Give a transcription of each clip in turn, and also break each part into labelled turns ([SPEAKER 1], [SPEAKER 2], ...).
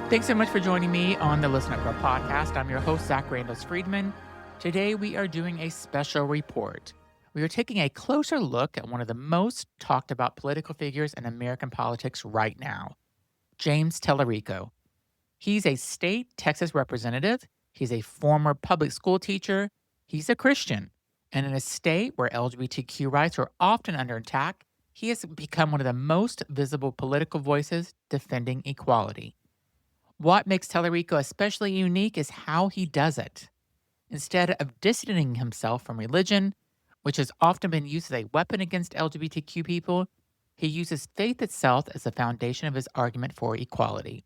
[SPEAKER 1] Thanks so much for joining me on the Listen Up Girl podcast. I'm your host, Zach Randles-Friedman. Today, we are doing a special report. We are taking a closer look at one of the most talked about political figures in American politics right now, James Talarico. He's a state Texas representative. He's a former public school teacher. He's a Christian. And in a state where LGBTQ rights are often under attack, he has become one of the most visible political voices defending equality. What makes Talarico especially unique is how he does it. Instead of distancing himself from religion, which has often been used as a weapon against LGBTQ people, he uses faith itself as the foundation of his argument for equality.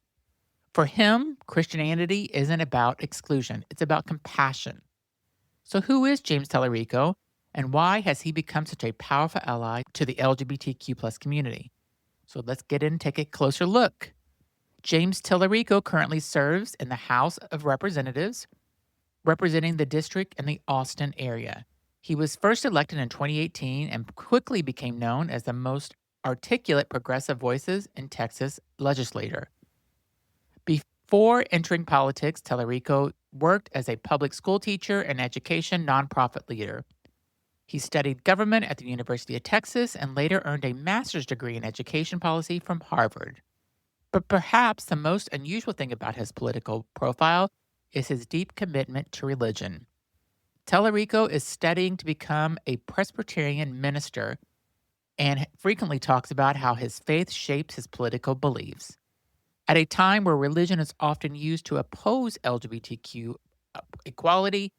[SPEAKER 1] For him, Christianity isn't about exclusion, it's about compassion. So who is James Talarico, and why has he become such a powerful ally to the LGBTQ plus community? So let's get in and take a closer look. James Talarico currently serves in the House of Representatives, representing the district in the Austin area. He was first elected in 2018 and quickly became known as the most articulate progressive voices in Texas legislature. Before entering politics, Talarico worked as a public school teacher and education nonprofit leader. He studied government at the University of Texas and later earned a master's degree in education policy from Harvard. But perhaps the most unusual thing about his political profile is his deep commitment to religion. Talarico is studying to become a Presbyterian minister and frequently talks about how his faith shapes his political beliefs. At a time where religion is often used to oppose LGBTQ equality,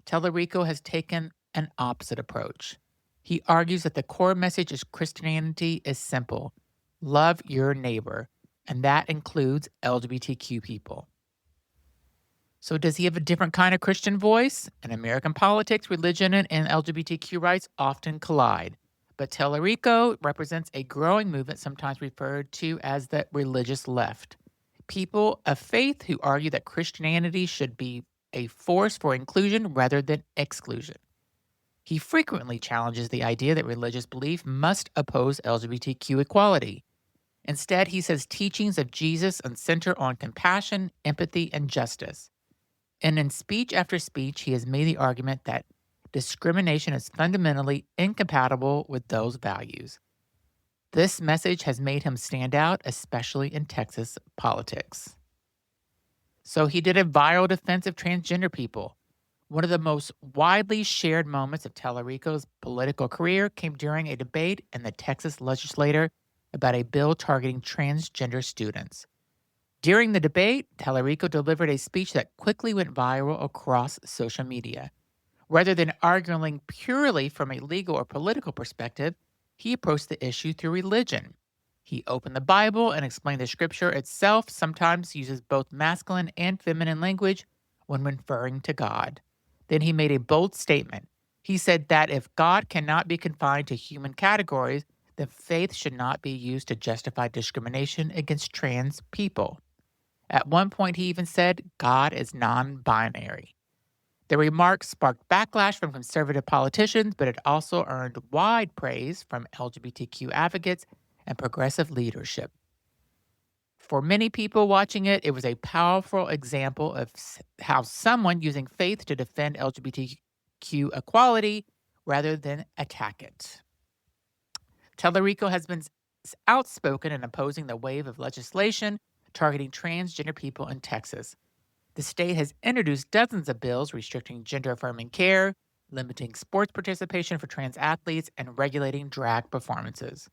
[SPEAKER 1] Talarico has taken an opposite approach. He argues that the core message of Christianity is simple: love your neighbor, and that includes LGBTQ people. So does he have a different kind of Christian voice? In American politics, religion and LGBTQ rights often collide. But Talarico represents a growing movement sometimes referred to as the religious left. People of faith who argue that Christianity should be a force for inclusion rather than exclusion. He frequently challenges the idea that religious belief must oppose LGBTQ equality. Instead, he says teachings of Jesus center on compassion, empathy, and justice. And in speech after speech, he has made the argument that discrimination is fundamentally incompatible with those values. This message has made him stand out, especially in Texas politics. So he did a viral defense of transgender people. One of the most widely shared moments of Talarico's political career came during a debate in the Texas legislature about a bill targeting transgender students. During the debate, Talarico delivered a speech that quickly went viral across social media. Rather than arguing purely from a legal or political perspective, he approached the issue through religion. He opened the Bible and explained the scripture itself, sometimes uses both masculine and feminine language when referring to God. Then he made a bold statement. He said that if God cannot be confined to human categories, then faith should not be used to justify discrimination against trans people. At one point, he even said, God is non-binary. The remarks sparked backlash from conservative politicians, but it also earned wide praise from LGBTQ advocates and progressive leadership. For many people watching it, it was a powerful example of how someone using faith to defend LGBTQ equality rather than attack it. Talarico has been outspoken in opposing the wave of legislation targeting transgender people in Texas. The state has introduced dozens of bills restricting gender-affirming care, limiting sports participation for trans athletes, and regulating drag performances.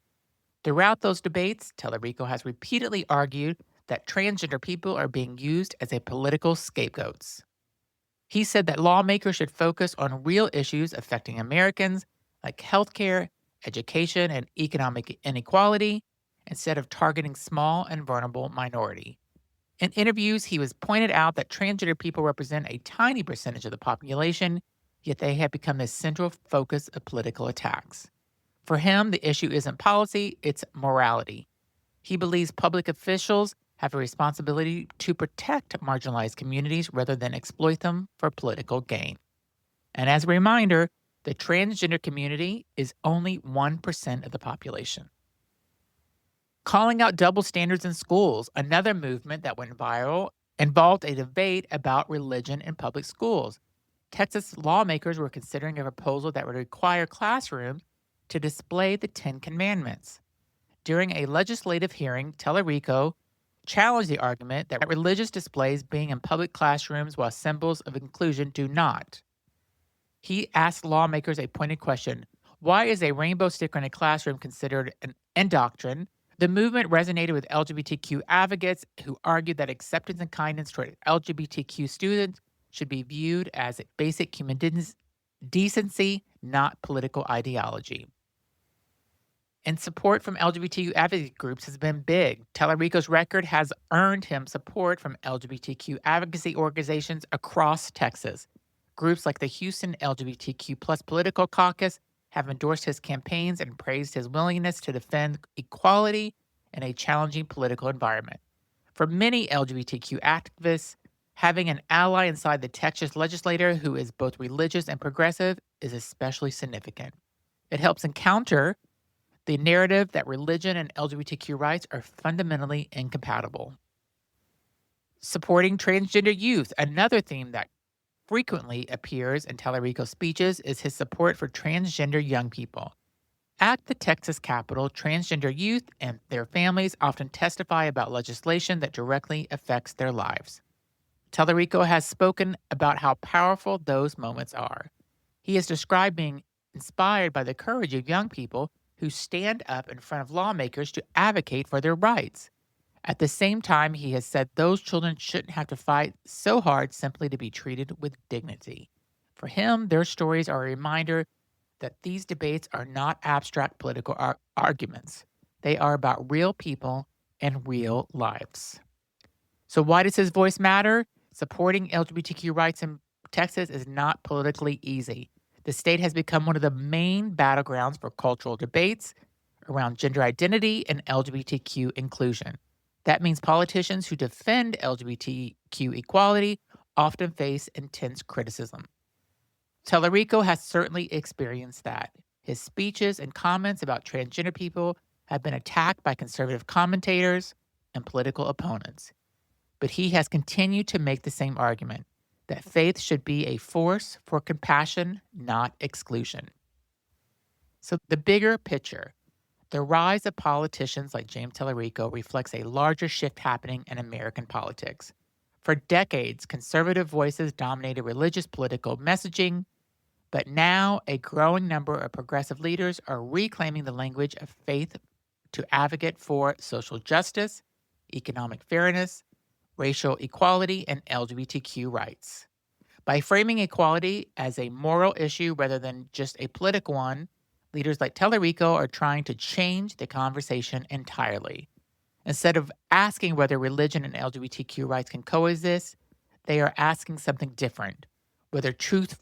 [SPEAKER 1] Throughout those debates, Talarico has repeatedly argued that transgender people are being used as a political scapegoats. He said that lawmakers should focus on real issues affecting Americans, like healthcare, education, and economic inequality, instead of targeting small and vulnerable minority. In interviews, he was pointed out that transgender people represent a tiny percentage of the population, yet they have become the central focus of political attacks. For him, the issue isn't policy, it's morality. He believes public officials have a responsibility to protect marginalized communities rather than exploit them for political gain. And as a reminder, the transgender community is only 1% of the population. Calling out double standards in schools, another movement that went viral, involved a debate about religion in public schools. Texas lawmakers were considering a proposal that would require classrooms to display the Ten Commandments. During a legislative hearing, Talarico challenged the argument that religious displays being in public classrooms while symbols of inclusion do not. He asked lawmakers a pointed question: why is a rainbow sticker in a classroom considered an indoctrination? The movement resonated with LGBTQ advocates who argued that acceptance and kindness toward LGBTQ students should be viewed as a basic human decency, not political ideology. And support from LGBTQ advocacy groups has been big. Talarico's record has earned him support from LGBTQ advocacy organizations across Texas. Groups like the Houston LGBTQ plus political caucus have endorsed his campaigns and praised his willingness to defend equality in a challenging political environment. For many LGBTQ activists, having an ally inside the Texas legislature who is both religious and progressive is especially significant. It helps encounter the narrative that religion and LGBTQ rights are fundamentally incompatible. Supporting transgender youth, another theme that frequently appears in Talarico's speeches, is his support for transgender young people. At the Texas Capitol, transgender youth and their families often testify about legislation that directly affects their lives. Talarico has spoken about how powerful those moments are. He has described being inspired by the courage of young people who stand up in front of lawmakers to advocate for their rights. At the same time, he has said those children shouldn't have to fight so hard simply to be treated with dignity. For him, their stories are a reminder that these debates are not abstract political arguments. They are about real people and real lives. So why does his voice matter? Supporting LGBTQ rights in Texas is not politically easy. The state has become one of the main battlegrounds for cultural debates around gender identity and LGBTQ inclusion. That means politicians who defend LGBTQ equality often face intense criticism. Talarico has certainly experienced that. His speeches and comments about transgender people have been attacked by conservative commentators and political opponents. But he has continued to make the same argument, that faith should be a force for compassion, not exclusion. So the bigger picture, the rise of politicians like James Talarico reflects a larger shift happening in American politics. For decades, conservative voices dominated religious political messaging, but now a growing number of progressive leaders are reclaiming the language of faith to advocate for social justice, economic fairness, racial equality, and LGBTQ rights. By framing equality as a moral issue rather than just a political one, leaders like Talarico are trying to change the conversation entirely. Instead of asking whether religion and LGBTQ rights can coexist, they are asking something different, whether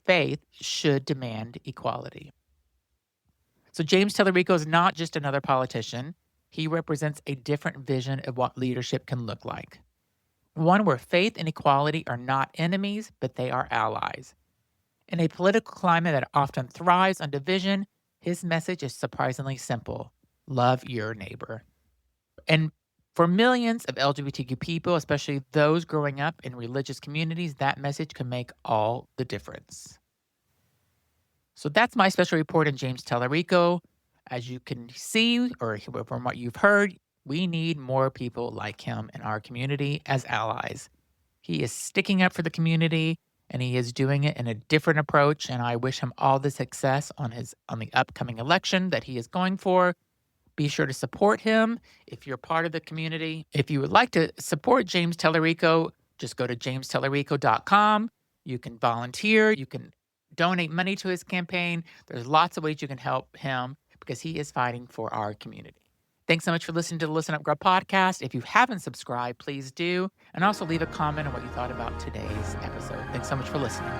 [SPEAKER 1] faith should demand equality. So James Talarico is not just another politician. He represents a different vision of what leadership can look like. One where faith and equality are not enemies, but they are allies. In a political climate that often thrives on division, his message is surprisingly simple: love your neighbor. And for millions of LGBTQ people, especially those growing up in religious communities, that message can make all the difference. So that's my special report on James Talarico. As you can see, or from what you've heard, we need more people like him in our community as allies. He is sticking up for the community, and he is doing it in a different approach, and I wish him all the success on the upcoming election that he is going for. Be sure to support him if you're part of the community. If you would like to support James Talarico, just go to jamestalarico.com. You can volunteer. You can donate money to his campaign. There's lots of ways you can help him because he is fighting for our community. Thanks so much for listening to the Listen Up Girl podcast. If you haven't subscribed, please do. And also leave a comment on what you thought about today's episode. Thanks so much for listening.